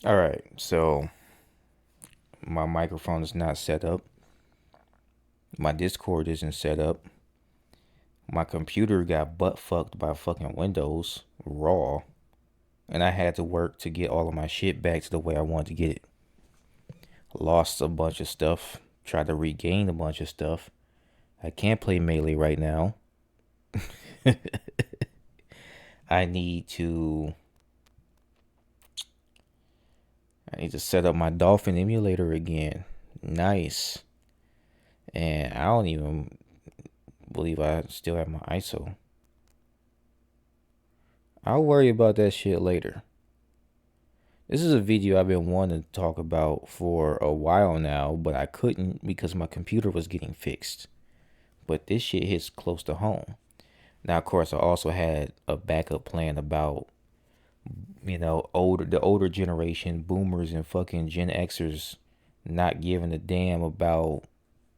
All right, so my microphone is not set up. My Discord isn't set up. My computer got butt fucked by fucking Windows raw, and I had to work to get all of my shit back to the way I wanted to get it. Lost a bunch of stuff, tried to regain a bunch of stuff. I can't play Melee right now. I need to I need to set up my Dolphin emulator again. Nice. And I don't even believe I still have my ISO. I'll worry about that shit later. This is a video I've been wanting to talk about for a while now, but I couldn't because my computer was getting fixed. But this shit hits close to home. Now, of course, I also had a backup plan about, the older generation, boomers and fucking Gen Xers not giving a damn about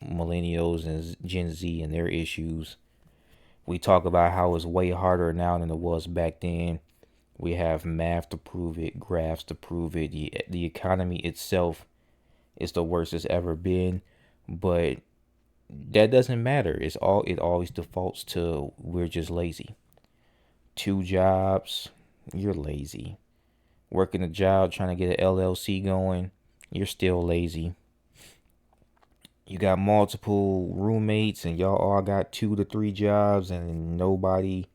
millennials and Gen Z and their issues. We talk about how it's way harder now than it was back then. We have math to prove it, graphs to prove it. The economy itself is the worst it's ever been, but that doesn't matter. It always defaults to we're just lazy. 2 jobs, you're lazy. Working a job trying to get an LLC going, you're still lazy. You got multiple roommates and y'all all got 2 to 3 jobs and nobody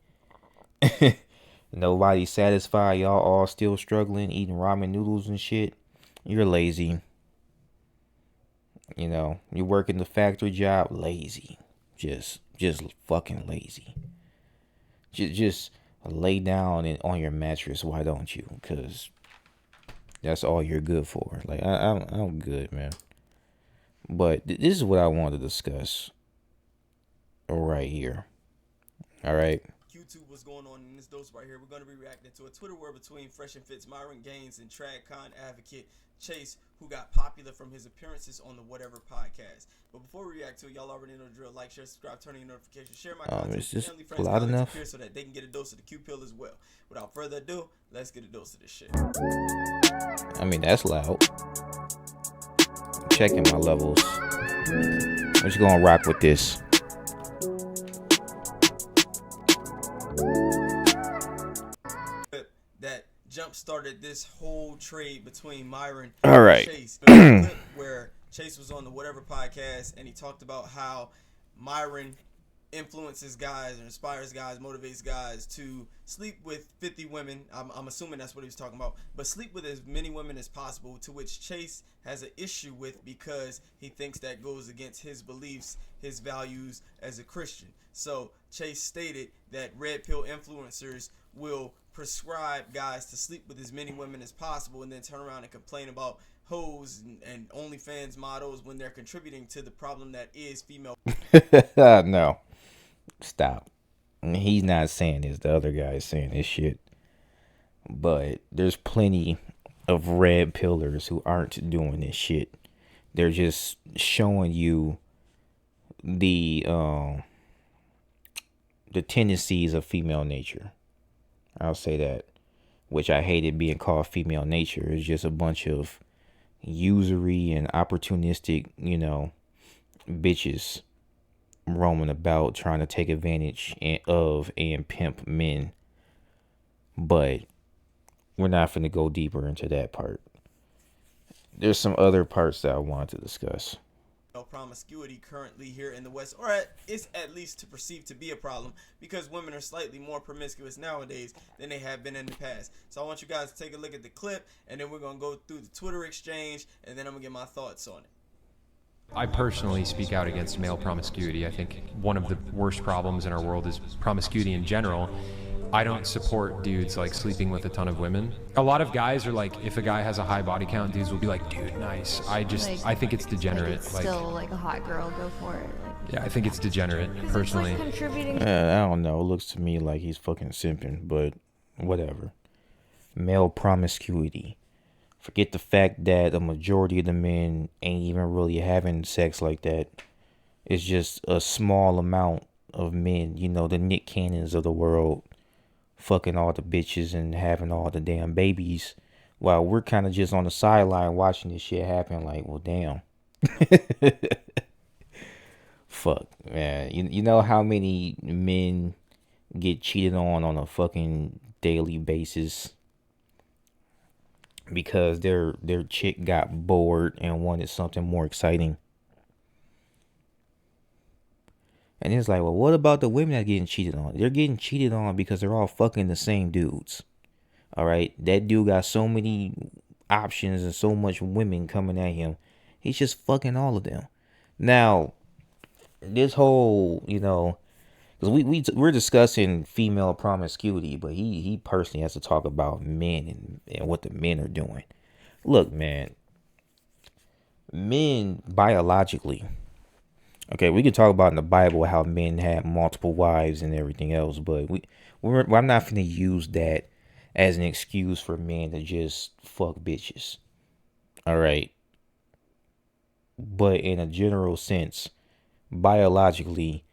satisfied. Y'all all still struggling eating ramen noodles and shit. You're lazy. You work in the factory job, lazy. Just fucking lazy. Just lay down on your mattress. Why don't you? Cause that's all you're good for. Like I'm good, man. But this is what I want to discuss right here. All right. YouTube, what's going on in this dose right here? We're going to be reacting to a Twitter war between Fresh and Fit's Myron Gaines and TradCon advocate Chase, who got popular from his appearances on the Whatever podcast. But before we react to it, y'all already know the drill. Like, share, subscribe, turn on your notifications, share my content Is this family, friends, loud colleagues, enough? peers so that they can get a dose of the Q pill as well. Without further ado, let's get a dose of this shit. I mean, that's loud. Checking my levels. I'm just gonna rock with this. That jump started this whole trade between Myron All and right. Chase. There was a clip where Chase was on the Whatever podcast and he talked about how Myron influences guys or inspires guys, motivates guys to sleep with 50 women. I'm assuming that's what he was talking about, but sleep with as many women as possible, to which Chase has an issue with because he thinks that goes against his beliefs, his values as a Christian. So Chase stated that red pill influencers will prescribe guys to sleep with as many women as possible and then turn around and complain about hoes and OnlyFans models when they're contributing to the problem that is female. No. Stop. He's not saying this. The other guy is saying this shit. But there's plenty of red pillars who aren't doing this shit. They're just showing you the tendencies of female nature. I'll say that. Which I hated being called female nature. It's just a bunch of usury and opportunistic, bitches roaming about trying to take advantage of and pimp men. But we're not going to go deeper into that part. There's some other parts that I want to discuss. Promiscuity currently here in the West, or it's at least to perceive to be a problem because women are slightly more promiscuous nowadays than they have been in the past. So I want you guys to take a look at the clip, and then we're going to go through the Twitter exchange, and then I'm going to get my thoughts on it. I personally speak out against male promiscuity. I think one of the worst problems in our world is promiscuity in general. I don't support dudes like sleeping with a ton of women. A lot of guys are like, if a guy has a high body count, dudes will be like, dude, nice. I think it's degenerate. It's still like a hot girl, go for it. Yeah, I think it's degenerate, personally. It's like contributing. I don't know. It looks to me like he's fucking simping, but whatever. Male promiscuity. Forget the fact that a majority of the men ain't even really having sex like that. It's just a small amount of men, the Nick Cannons of the world, fucking all the bitches and having all the damn babies while we're kind of just on the sideline watching this shit happen. Like, well, damn. Fuck, man. You know how many men get cheated on a fucking daily basis because their chick got bored and wanted something more exciting. And it's like, well, what about the women that are getting cheated on? They're getting cheated on because they're all fucking the same dudes. All right, that dude got so many options and so much women coming at him. He's just fucking all of them. Now, this whole, because we're discussing female promiscuity, but he personally has to talk about men and what the men are doing. Look, man, men biologically, okay, we can talk about in the Bible how men had multiple wives and everything else, but I'm not gonna use that as an excuse for men to just fuck bitches. All right, but in a general sense, biologically,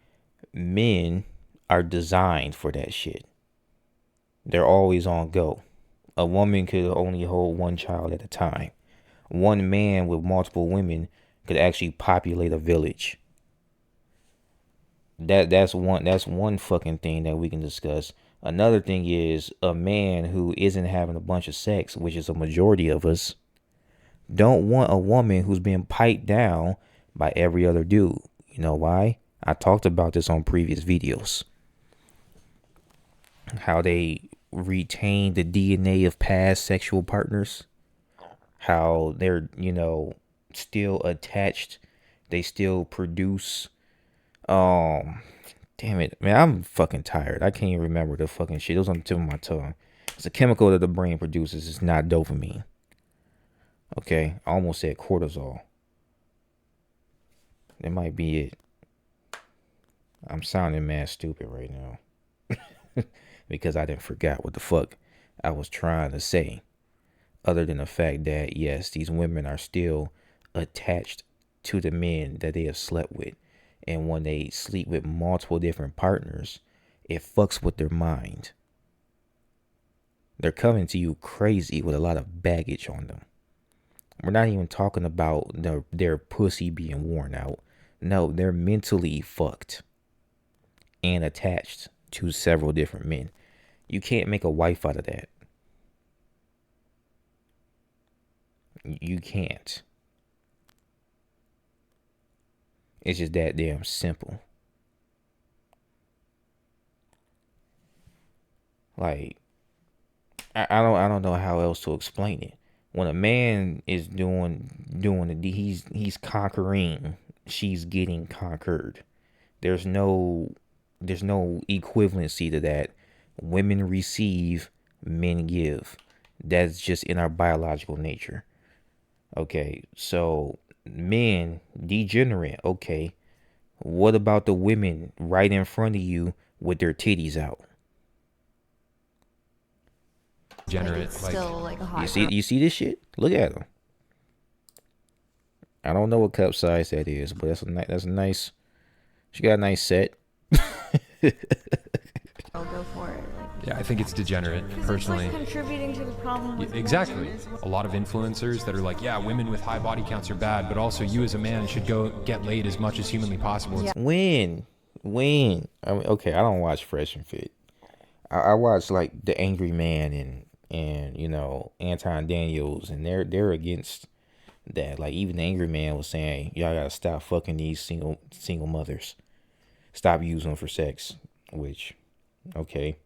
men are designed for that shit. They're always on go. A woman could only hold one child at a time. One man with multiple women could actually populate a village. That's one fucking thing that we can discuss. Another thing is a man who isn't having a bunch of sex, which is a majority of us, don't want a woman who's been piped down by every other dude. You know why? I talked about this on previous videos. How they retain the DNA of past sexual partners. How they're, still attached. They still produce. Damn it, man, I'm fucking tired. I can't even remember the fucking shit. It was on the tip of my tongue. It's a chemical that the brain produces. It's not dopamine. Okay, I almost said cortisol. That might be it. I'm sounding mad stupid right now. Because I didn't forget what the fuck I was trying to say. Other than the fact that, yes, these women are still attached to the men that they have slept with. And when they sleep with multiple different partners, it fucks with their mind. They're coming to you crazy with a lot of baggage on them. We're not even talking about their pussy being worn out. No, they're mentally fucked and attached to several different men. You can't make a wife out of that. You can't. It's just that damn simple. Like, I don't know how else to explain it. When a man is doing the he's conquering, she's getting conquered. There's no equivalency to that. Women receive, men give. That's just in our biological nature. Okay, so men degenerate. Okay, what about the women right in front of you with their titties out? Generate, Still like a hot You see this shit? Look at them. I don't know what cup size that is, but that's a nice. She got a nice set. girl go for it. Yeah, I think it's degenerate, personally. It's like contributing to the problem. Exactly. A lot of influencers that are like, yeah, women with high body counts are bad, but also you as a man should go get laid as much as humanly possible. Yeah. When? I mean, okay, I don't watch Fresh and Fit. I watch like The Angry Man and Anton Daniels, and they're against that. Like even The Angry Man was saying, y'all gotta stop fucking these single mothers. Stop using them for sex. Which, okay,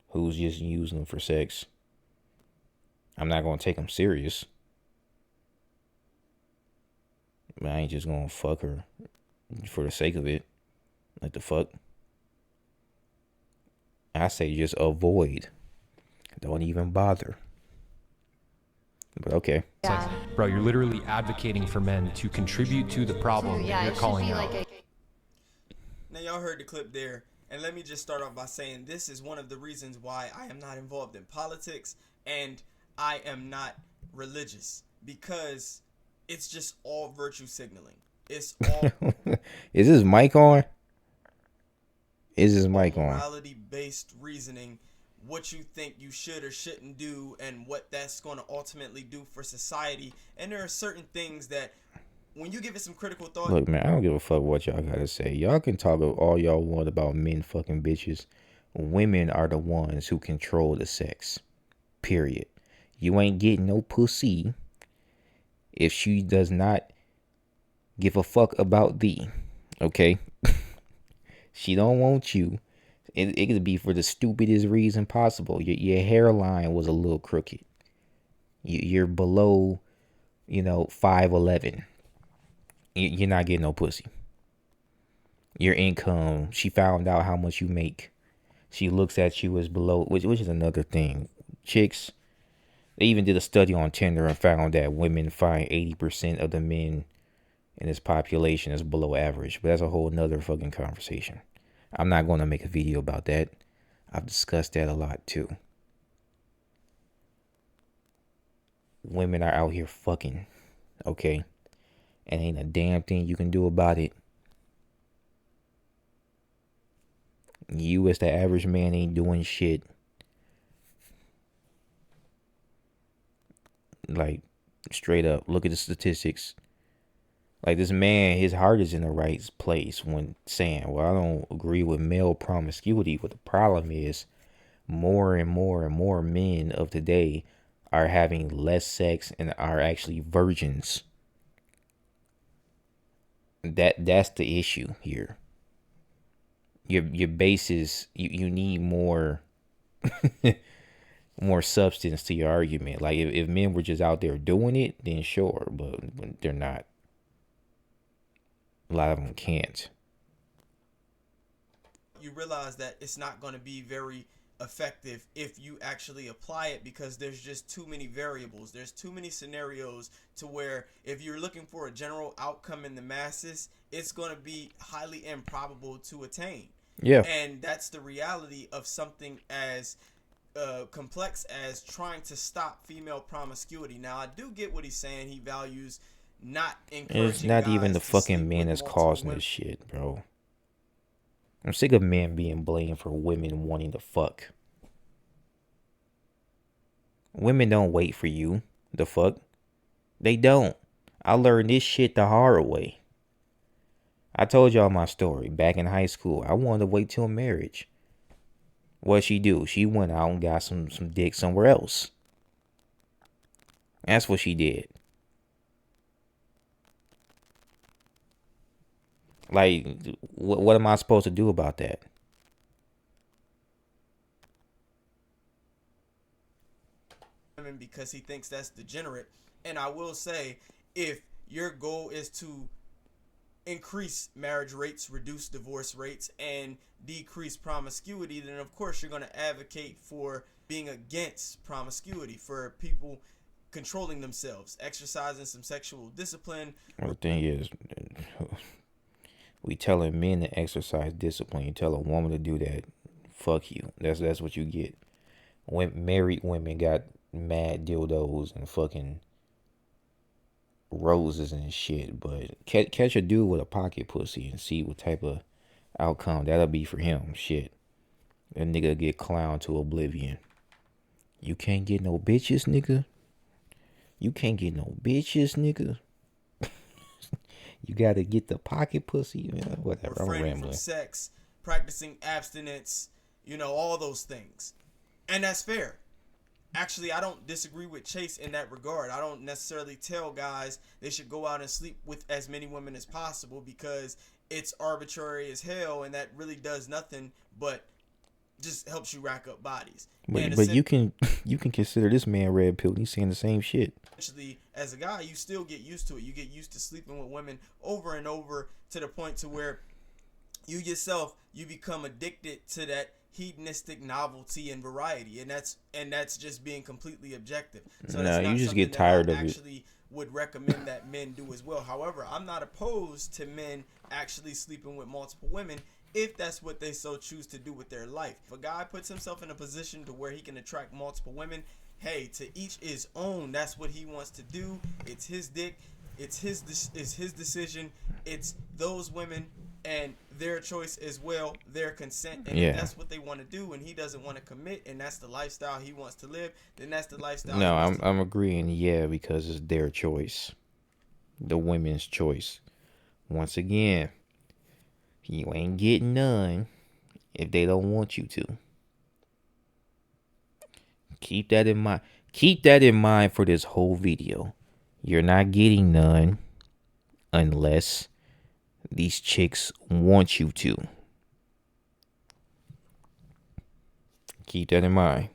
who's just using them for sex? I'm not gonna take them serious. But I ain't just gonna fuck her for the sake of it. Like the fuck? I say just avoid. Don't even bother. But okay. It's like, bro, you're literally advocating for men to contribute to the problem that you're calling out. Now y'all heard the clip there, and let me just start off by saying this is one of the reasons why I am not involved in politics and I am not religious, because it's just all virtue signaling. It's all Is this mic on? Is this mic on? morality-based reasoning what you think you should or shouldn't do and what that's going to ultimately do for society. And there are certain things that when you give it some critical thought. Look, man, I don't give a fuck what y'all gotta say. Y'all can talk all y'all want about men fucking bitches. Women are the ones who control the sex. Period. You ain't getting no pussy if she does not give a fuck about thee. Okay? She don't want you. It could be for the stupidest reason possible. Your hairline was a little crooked. You're below, 5'11". You're not getting no pussy. Your income, she found out how much you make. She looks at you as below, which is another thing. Chicks, they even did a study on Tinder and found that women find 80% of the men in this population is below average. But that's a whole nother fucking conversation. I'm not going to make a video about that. I've discussed that a lot too. Women are out here fucking, okay? And ain't a damn thing you can do about it. You as the average man ain't doing shit. Like, straight up, look at the statistics. Like, this man, his heart is in the right place when saying, well, I don't agree with male promiscuity. But the problem is, more and more and more men of today are having less sex and are actually virgins. That's the issue here. Your basis, you need more more substance to your argument. Like, if men were just out there doing it, then sure, but they're not. A lot of them can't. You realize that it's not going to be very effective if you actually apply it, because there's just too many variables. There's too many scenarios to where if you're looking for a general outcome in the masses, it's going to be highly improbable to attain. Yeah. And that's the reality of something as complex as trying to stop female promiscuity. Now, I do get what he's saying. He values not encouraging It's not guys even the to fucking sleep men with that's multiple causing women. this shit, bro. I'm sick of men being blamed for women wanting to fuck. Women don't wait for you. The fuck? They don't. I learned this shit the hard way. I told y'all my story. Back in high school, I wanted to wait till marriage. What'd she do? She went out and got some dick somewhere else. That's what she did. Like, what am I supposed to do about that? Because he thinks that's degenerate. And I will say, if your goal is to increase marriage rates, reduce divorce rates, and decrease promiscuity, then of course you're going to advocate for being against promiscuity, for people controlling themselves, exercising some sexual discipline. Well, the thing is, we telling men to exercise discipline. You tell a woman to do that, fuck you. That's what you get. When married women got mad dildos and fucking roses and shit, but catch a dude with a pocket pussy and see what type of outcome that'll be for him. Shit, that nigga get clowned to oblivion. You can't get no bitches, nigga. You can't get no bitches, nigga. You gotta get the pocket pussy. Whatever. I'm Refraining rambling. from sex, practicing abstinence, all those things. And that's fair. Actually, I don't disagree with Chase in that regard. I don't necessarily tell guys they should go out and sleep with as many women as possible, because it's arbitrary as hell, and that really does nothing but just helps you rack up bodies. But you can consider this man red pill. He's saying the same shit. Essentially, as a guy, you still get used to it. You get used to sleeping with women over and over to the point to where you yourself, you become addicted to that hedonistic novelty and variety, and that's just being completely objective. So that's not you just get something tired that I of it. actually would recommend that men do as well. However, I'm not opposed to men actually sleeping with multiple women if that's what they so choose to do with their life. If a guy puts himself in a position to where he can attract multiple women, hey, to each his own. That's what he wants to do. It's his dick. It's his decision. It's those women and their choice as well, their consent. And Yeah. if that's what they want to do and he doesn't want to commit and that's the lifestyle he wants to live, then that's the lifestyle he No, wants I'm to live. I'm agreeing. Yeah, because it's their choice, the women's choice. Once again, you ain't getting none if they don't want you to. Keep that in mind. Keep that in mind for this whole video. You're not getting none unless these chicks want you to. Keep that in mind.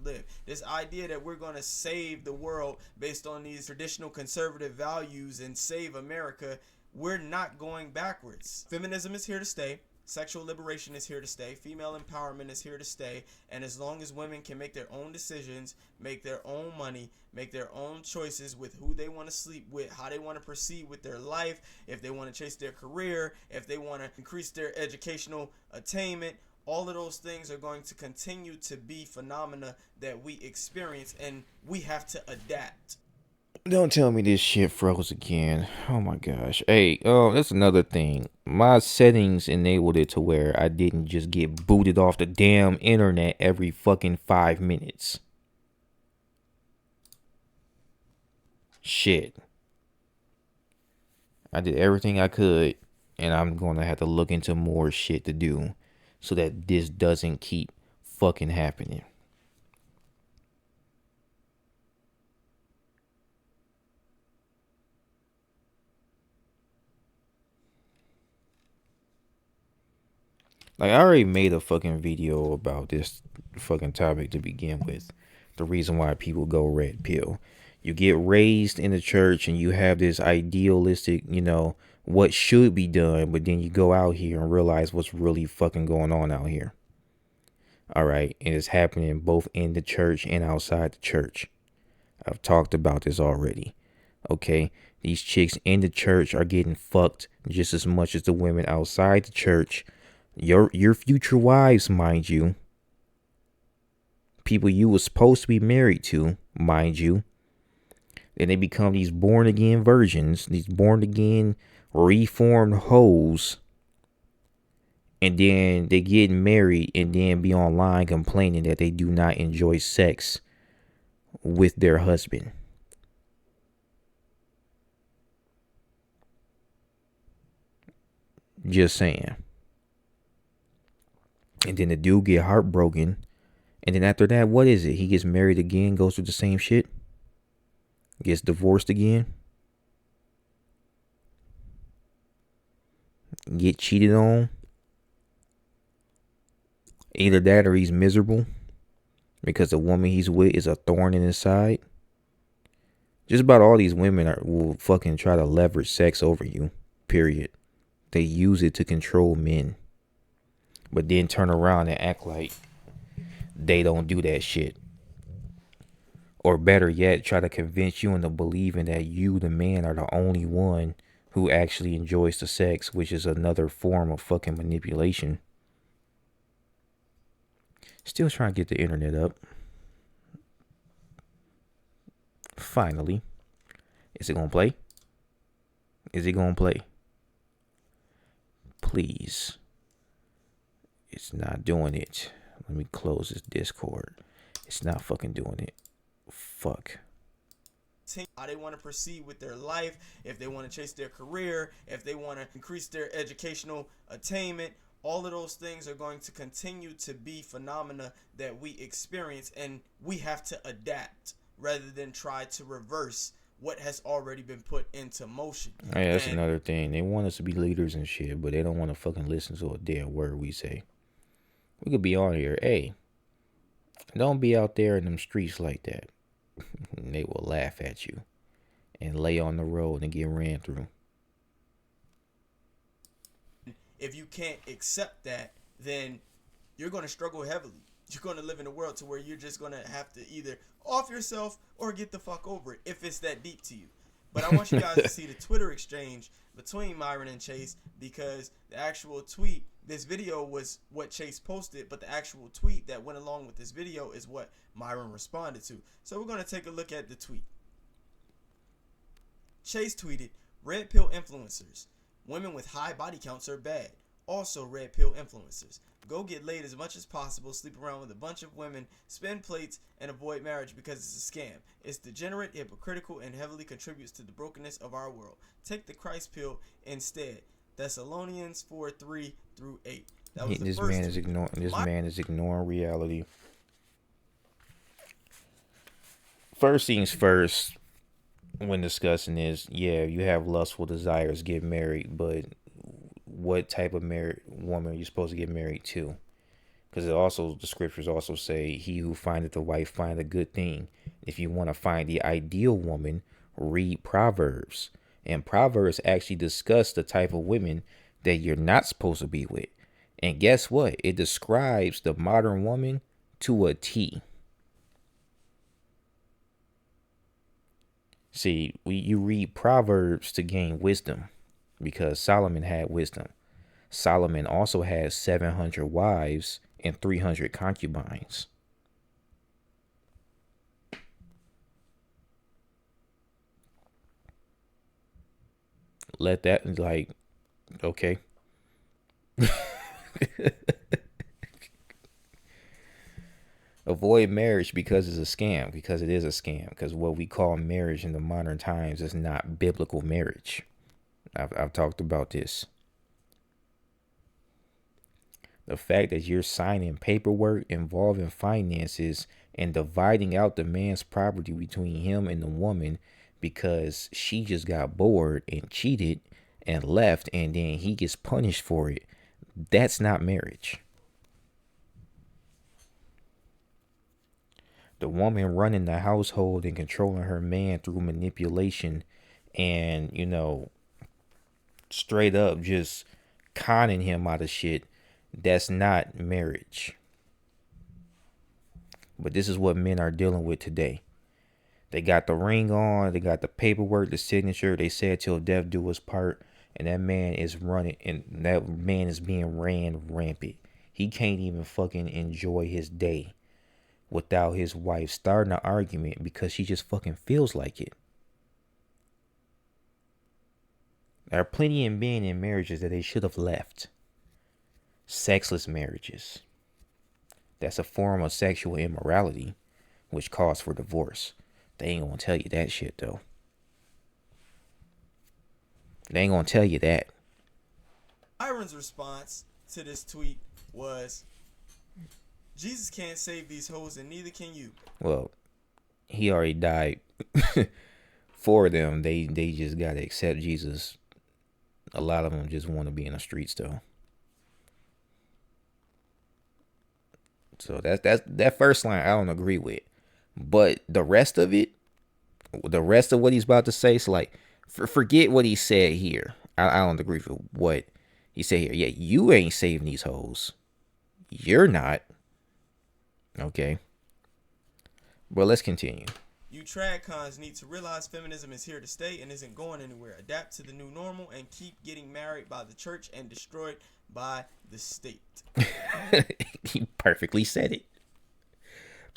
Live. This idea that we're going to save the world based on these traditional conservative values and save America, we're not going backwards. Feminism is here to stay. Sexual liberation is here to stay. Female empowerment is here to stay. And as long as women can make their own decisions, make their own money, make their own choices with who they want to sleep with, how they want to proceed with their life, if they want to chase their career, if they want to increase their educational attainment, all of those things are going to continue to be phenomena that we experience, and we have to adapt. Don't tell me this shit froze again. Oh my gosh. Hey, that's another thing. My settings enabled it to where I didn't just get booted off the damn internet every fucking 5 minutes. Shit. I did everything I could, and I'm gonna have to look into more shit to do so that this doesn't keep fucking happening. Like, I already made a fucking video about this fucking topic to begin with. The reason why people go red pill. You get raised in the church and you have this idealistic, what should be done, but then you go out here and realize what's really fucking going on out here. All right. And it's happening both in the church and outside the church. I've talked about this already. Okay. These chicks in the church are getting fucked just as much as the women outside the church. Your future wives, mind you. People you were supposed to be married to, mind you. And they become these born again virgins, these born again reformed hoes. And then they get married and then be online complaining that they do not enjoy sex with their husband. Just saying. And then the dude get heartbroken. And then after that, what is it? He gets married again, goes through the same shit. Gets divorced again. Get cheated on. Either that or he's miserable because the woman he's with is a thorn in his side. Just about all these women will fucking try to leverage sex over you. Period. They use it to control men. But then turn around and act like they don't do that shit. Or better yet, try to convince you into believing that you, the man, are the only one who actually enjoys the sex, which is another form of fucking manipulation. Still trying to get the internet up. Finally. Is it gonna play? Is it gonna play? Please. It's not doing it. Let me close this Discord. It's not fucking doing it. Fuck. How they want to proceed with their life, if they want to chase their career, if they want to increase their educational attainment, all of those things are going to continue to be phenomena that we experience, and we have to adapt rather than try to reverse what has already been put into motion. Hey, that's another thing. They want us to be leaders and shit, but they don't want to fucking listen to a damn word we say. We could be on here. Hey, don't be out there in them streets like that. They will laugh at you and lay on the road and get ran through. If you can't accept that, then you're going to struggle heavily. You're going to live in a world to where you're just going to have to either off yourself or get the fuck over it if it's that deep to you. But I want you guys to see the Twitter exchange between Myron and Chase, because the actual tweet, this video was what Chase posted, but the actual tweet that went along with this video is what Myron responded to. So we're going to take a look at the tweet. Chase tweeted, "Red pill influencers. Women with high body counts are bad. Also, red pill influencers. Go get laid as much as possible, sleep around with a bunch of women, spin plates, and avoid marriage because it's a scam. It's degenerate, hypocritical, and heavily contributes to the brokenness of our world. Take the Christ pill instead. Thessalonians 4:3-8. That was the This first man is tweet. ignoring. This man is ignoring reality. First things first. When discussing this, yeah, you have lustful desires, get married, but what type of married woman are you supposed to get married to? Because it also, the scriptures also say, he who findeth a wife find a good thing. If you want to find the ideal woman, read Proverbs. And Proverbs actually discuss the type of women that you're not supposed to be with. And guess what? It describes the modern woman to a T. See, you read Proverbs to gain wisdom, because Solomon had wisdom. Solomon also had 700 wives and 300 concubines. Let that, like, okay. Avoid marriage because it's a scam, because it is a scam, because what we call marriage in the modern times is not biblical marriage. I've talked about this. The fact that you're signing paperwork involving finances and dividing out the man's property between him and the woman because she just got bored and cheated and left, and then he gets punished for it, that's not marriage. The woman running the household and controlling her man through manipulation and, straight up just conning him out of shit, that's not marriage. But this is what men are dealing with today. They got the ring on, they got the paperwork, the signature, they said till death do us part, and that man is running, and that man is being ran rampant. He can't even fucking enjoy his day without his wife starting an argument because she just fucking feels like it. There are plenty of men in marriages that they should have left. Sexless marriages. That's a form of sexual immorality, which calls for divorce. They ain't gonna tell you that shit, though. They ain't gonna tell you that. Byron's response to this tweet was, Jesus can't save these hoes and neither can you. Well, he already died for them. They just gotta accept Jesus. A lot of them just want to be in the streets, though. So that first line I don't agree with, but the rest of it, the rest of what he's about to say, is like, forget what he said here. I don't agree with what he said here. Yeah, you ain't saving these hoes. You're not. Okay. But let's continue. You trad cons need to realize feminism is here to stay and isn't going anywhere. Adapt to the new normal and keep getting married by the church and destroyed by the state. He perfectly said it.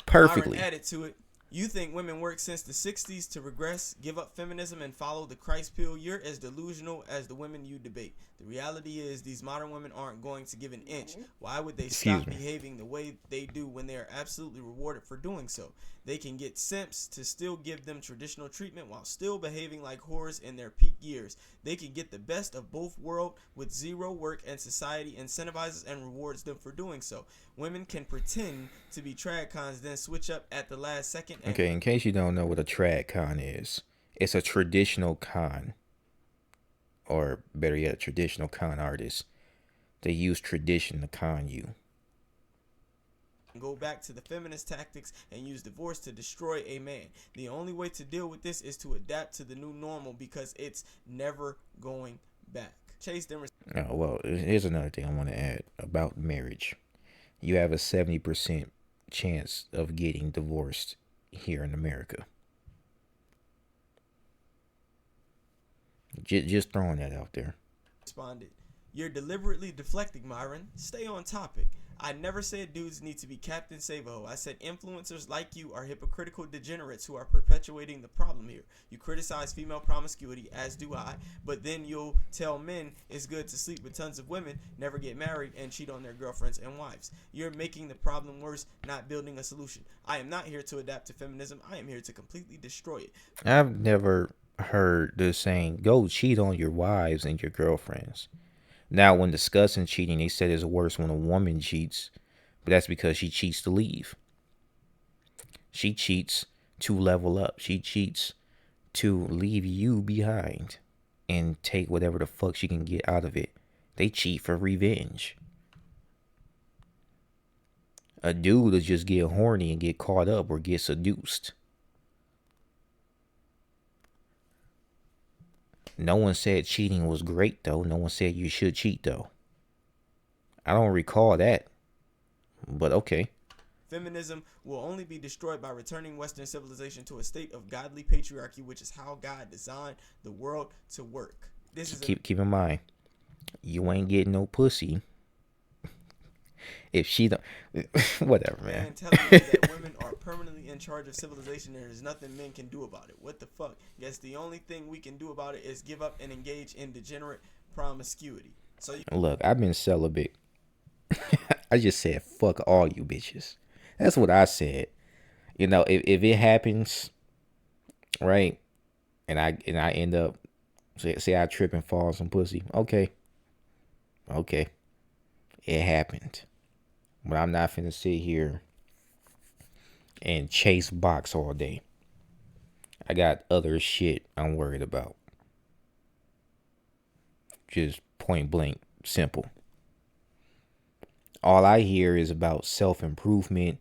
Perfectly. Byron added to it, you think women worked since the 60s to regress, give up feminism, and follow the Christ pill? You're as delusional as the women you debate. The reality is these modern women aren't going to give an inch. Why would they stop behaving the way they do when they are absolutely rewarded for doing so? They can get simps to still give them traditional treatment while still behaving like whores in their peak years. They can get the best of both worlds with zero work, and society incentivizes and rewards them for doing so. Women can pretend to be trad cons, then switch up at the last second. Okay, in case you don't know what a trad con is, it's a traditional con, or better yet, a traditional con artist. They use tradition to con you. Go back to the feminist tactics and use divorce to destroy a man. The only way to deal with this is to adapt to the new normal because it's never going back. Chase them. Oh, well, here's another thing I want to add about marriage. You have a 70% chance of getting divorced here in America. Just throwing that out there. Responded, you're deliberately deflecting, Myron. Stay on topic. I never said dudes need to be Captain Save-A-Ho. I said influencers like you are hypocritical degenerates who are perpetuating the problem here. You criticize female promiscuity, as do I, but then you'll tell men it's good to sleep with tons of women, never get married, and cheat on their girlfriends and wives. You're making the problem worse, not building a solution. I am not here to adapt to feminism. I am here to completely destroy it. I've never heard the saying, go cheat on your wives and your girlfriends. Now, when discussing cheating, they said it's worse when a woman cheats, but that's because she cheats to leave. She cheats to level up. She cheats to leave you behind and take whatever the fuck she can get out of it. They cheat for revenge. A dude will just get horny and get caught up or get seduced. No one said cheating was great, though. No one said you should cheat, though. I don't recall that. But okay. Feminism will only be destroyed by returning Western civilization to a state of godly patriarchy, which is how God designed the world to work. This is keep in mind, you ain't getting no pussy if she don't. Whatever, man. Telling me that women are permanently in charge of civilization. There is nothing men can do about it. What the fuck? Yes, the only thing we can do about it is give up and engage in degenerate promiscuity. So look, I've been celibate. I just said fuck all you bitches. That's what I said. You know, if it happens, right, and I end up say I trip and fall on some pussy, okay, it happened. But I'm not finna sit here and chase box all day. I got other shit I'm worried about. Just point blank, simple. All I hear is about self-improvement,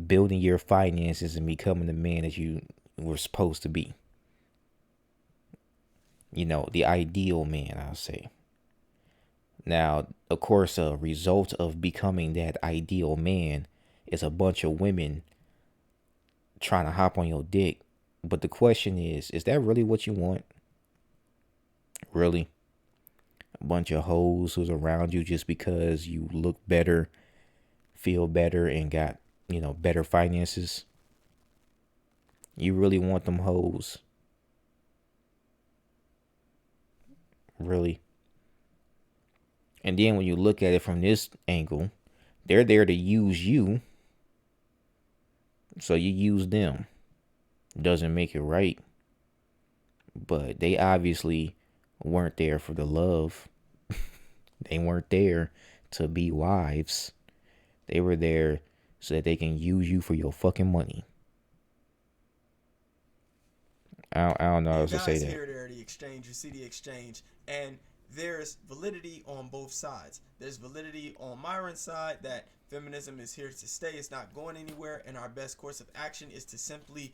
building your finances, and becoming the man that you were supposed to be. You know, the ideal man, I'll say. Now, of course, a result of becoming that ideal man is a bunch of women trying to hop on your dick. But the question is that really what you want? Really? A bunch of hoes who's around you just because you look better, feel better, and got, you know, better finances? You really want them hoes? Really? And then when you look at it from this angle, they're there to use you. So you use them. Doesn't make it right. But they obviously weren't there for the love. They weren't there to be wives. They were there so that they can use you for your fucking money. I don't know how else to say that. Here, there, the exchange. You see the exchange, and there's validity on both sides. There's validity on Myron's side that feminism is here to stay. It's not going anywhere, and our best course of action is to simply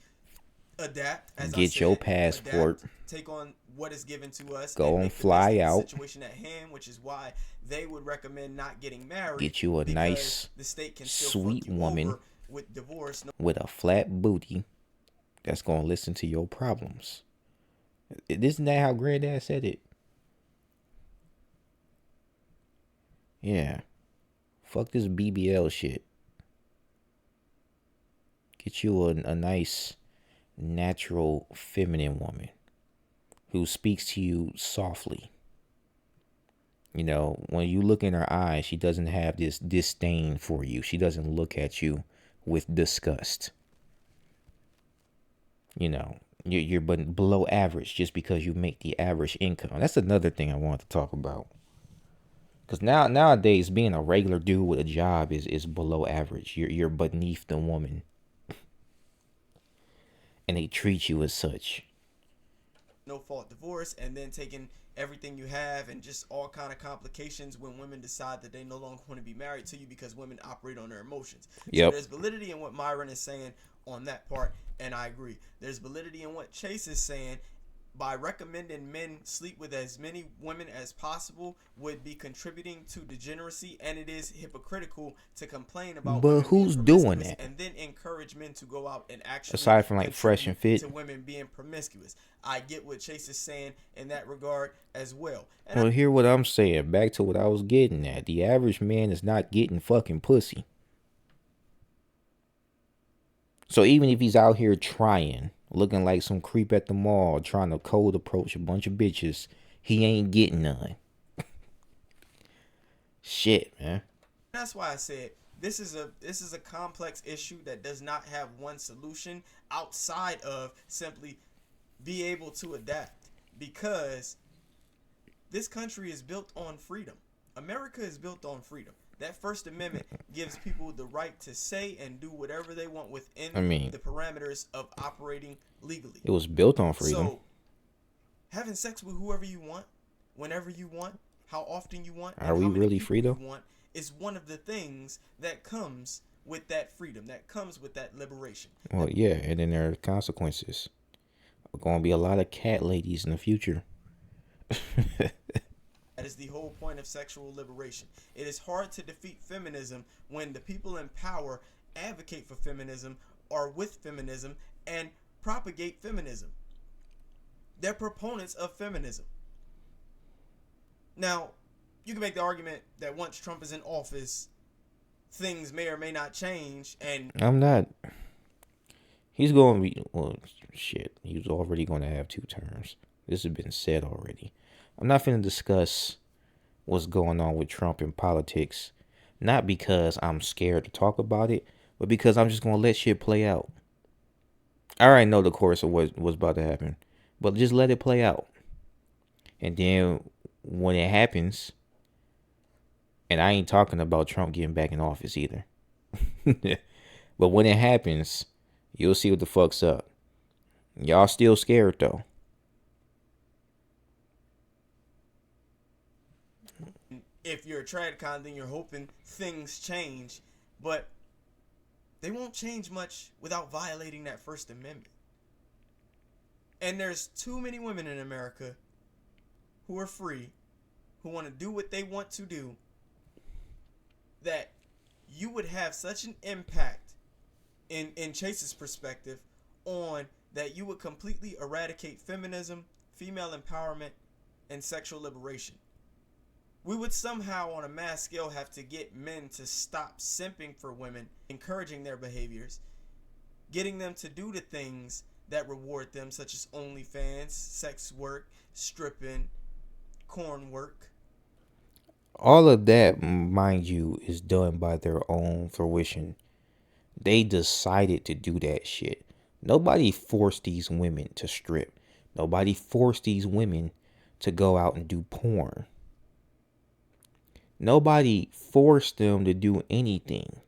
adapt. As get your passport. Adapt, take on what is given to us. Go and fly out. The situation at hand, which is why they would recommend not getting married. Get you a nice, the state can still sweet woman with divorce, with a flat booty that's gonna listen to your problems. Isn't that how Granddad said it? Yeah. Fuck this BBL shit. Get you a nice, natural, feminine woman who speaks to you softly. You know, when you look in her eyes, she doesn't have this disdain for you. She doesn't look at you with disgust. You know, you're below average just because you make the average income. That's another thing I want to talk about. Because nowadays, being a regular dude with a job is below average. You're beneath the woman. And they treat you as such. No fault divorce, and then taking everything you have and just all kind of complications when women decide that they no longer want to be married to you because women operate on their emotions. Yep. So there's validity in what Myron is saying on that part, and I agree. There's validity in what Chase is saying by recommending men sleep with as many women as possible would be contributing to degeneracy, and it is hypocritical to complain about But women being who's doing promiscuous that? and then encourage men to go out and actually Aside from like Fresh and contribute Fit. to women being promiscuous. I get what Chase is saying in that regard as well. And Well, hear what I'm saying. Back to what I was getting at. The average man is not getting fucking pussy. So even if he's out here trying, looking like some creep at the mall, trying to cold approach a bunch of bitches, he ain't getting none. Shit, man. that's why I said this is a complex issue that does not have one solution outside of simply be able to adapt, because this country is built on freedom. America is built on freedom. That First Amendment gives people the right to say and do whatever they want within the parameters of operating legally. It was built on freedom. So, having sex with whoever you want, whenever you want, how often you want, Are we really free though? you want, is one of the things that comes with that freedom, that comes with that liberation. Well, yeah, and then there are consequences. There are going to be a lot of cat ladies in the future. That is the whole point of sexual liberation. It is hard to defeat feminism when the people in power advocate for feminism, are with feminism, and propagate feminism. They're proponents of feminism. Now, you can make the argument that once Trump is in office, things may or may not change, and I'm not. He's going to be, well, shit. He's already going to have 2 terms. This has been said already. I'm not finna discuss what's going on with Trump in politics, not because I'm scared to talk about it, but because I'm just going to let shit play out. I already know the course of what's about to happen, but just let it play out. And then when it happens, and I ain't talking about Trump getting back in office either, but when it happens, you'll see what the fuck's up. Y'all still scared though. if you're a tradcon, then you're hoping things change, but they won't change much without violating that First Amendment. And there's too many women in America who are free, who want to do what they want to do, that you would have such an impact in Chase's perspective on that you would completely eradicate feminism, female empowerment, and sexual liberation. We would somehow on a mass scale have to get men to stop simping for women, encouraging their behaviors, getting them to do the things that reward them, such as OnlyFans, sex work, stripping, corn work. All of that, mind you, is done by their own fruition. They decided to do that shit. Nobody forced these women to strip. Nobody forced these women to go out and do porn. Nobody forced them to do anything.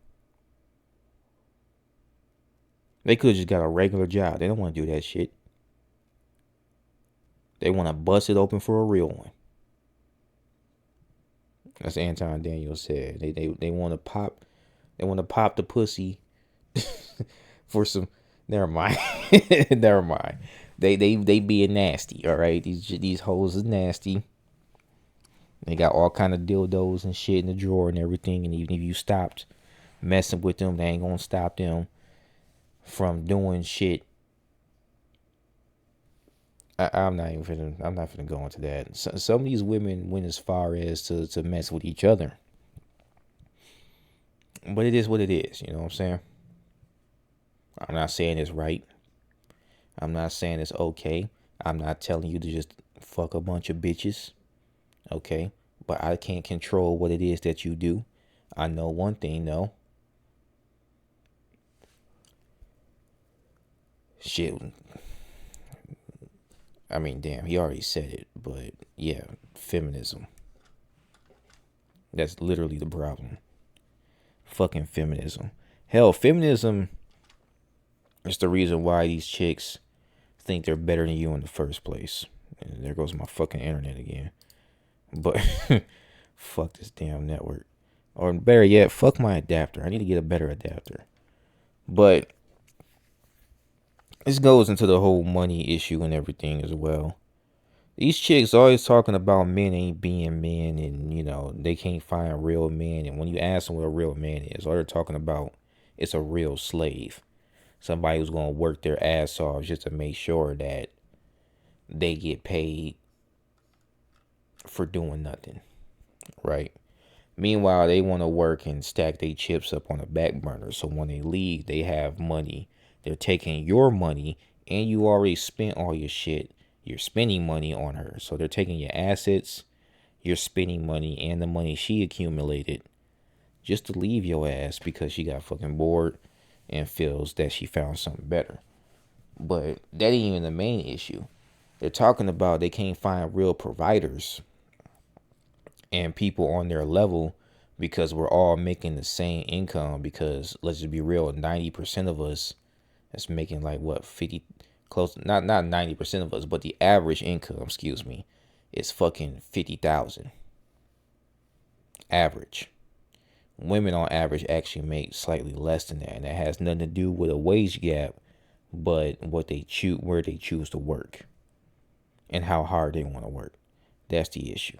They could have just got a regular job. They don't want to do that shit. They want to bust it open for a real one. That's Anton Daniels said. They want to pop. They want to pop the pussy for some. Never mind. Never mind. They being nasty. All right. These hoes is nasty. They got all kind of dildos and shit in the drawer and everything. And even if you stopped messing with them, they ain't gonna stop them from doing shit. I'm not finna go into that. Some of these women went as far as to mess with each other. But it is what it is, you know what I'm saying? I'm not saying it's right. I'm not saying it's okay. I'm not telling you to just fuck a bunch of bitches. Okay? But I can't control what it is that you do. I know one thing though. Shit. I mean, damn, he already said it, but yeah, feminism. That's literally the problem. Fucking feminism. Hell, feminism is the reason why these chicks think they're better than you in the first place. And there goes my fucking internet again. But fuck this damn network. Or better yet, fuck my adapter. I need to get a better adapter. But this goes into the whole money issue and everything as well. These chicks always talking about men ain't being men, and they can't find real men. And when you ask them what a real man is, all they're talking about is a real slave, somebody who's gonna work their ass off just to make sure that they get paid for doing nothing, right? Meanwhile, they want to work and stack their chips up on the back burner, so when they leave, they have money. They're taking your money, and you already spent all your shit. You're spending money on her, so they're taking your assets. You're spending money and the money she accumulated just to leave your ass because she got fucking bored and feels that she found something better. But that ain't even the main issue. They're talking about they can't find real providers and people on their level because we're all making the same income. Because let's just be real, 90% of us that's making like what, 50, close, not 90% of us, but the average income, excuse me, is fucking 50,000 average. Women on average actually make slightly less than that, and that has nothing to do with a wage gap, but what they choose, where they choose to work, and how hard they want to work. That's the issue.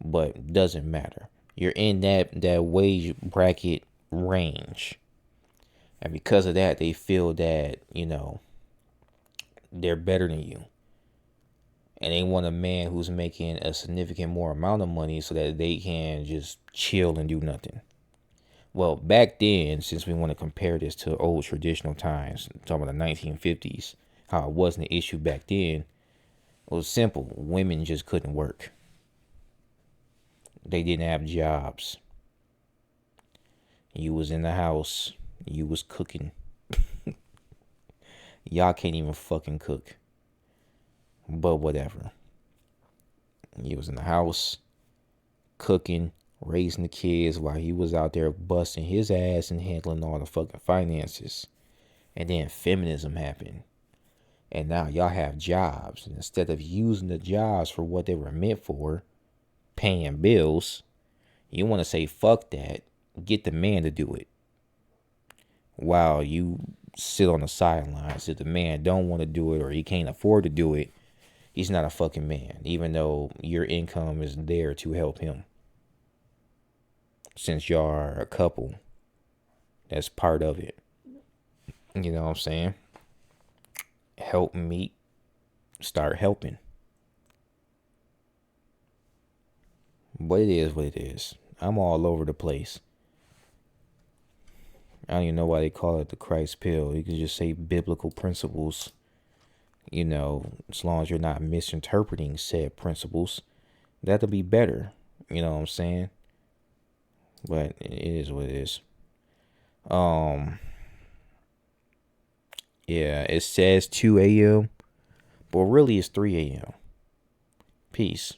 But doesn't matter. You're in that wage bracket range, and because of that, they feel that they're better than you, and they want a man who's making a significant more amount of money so that they can just chill and do nothing. Well, back then, since we want to compare this to old traditional times, talking about the 1950s, how it wasn't an issue back then, it was simple. Women just couldn't work. They didn't have jobs. You was in the house. You was cooking. Y'all can't even fucking cook. But whatever. You was in the house, cooking, raising the kids while he was out there busting his ass and handling all the fucking finances. And then feminism happened. And now y'all have jobs. And instead of using the jobs for what they were meant for, paying bills, you want to say fuck that, get the man to do it. While you sit on the sidelines. If the man don't want to do it or he can't afford to do it, he's not a fucking man. Even though your income is there to help him. Since y'all are a couple, that's part of it. You know what I'm saying? Help meet, start helping. But it is what it is. I'm all over the place. I don't even know why they call it the Christ pill. You can just say biblical principles. As long as you're not misinterpreting said principles, that'll be better. You know what I'm saying? But it is what it is. Yeah, it says 2 a.m., but really it's 3 a.m. Peace.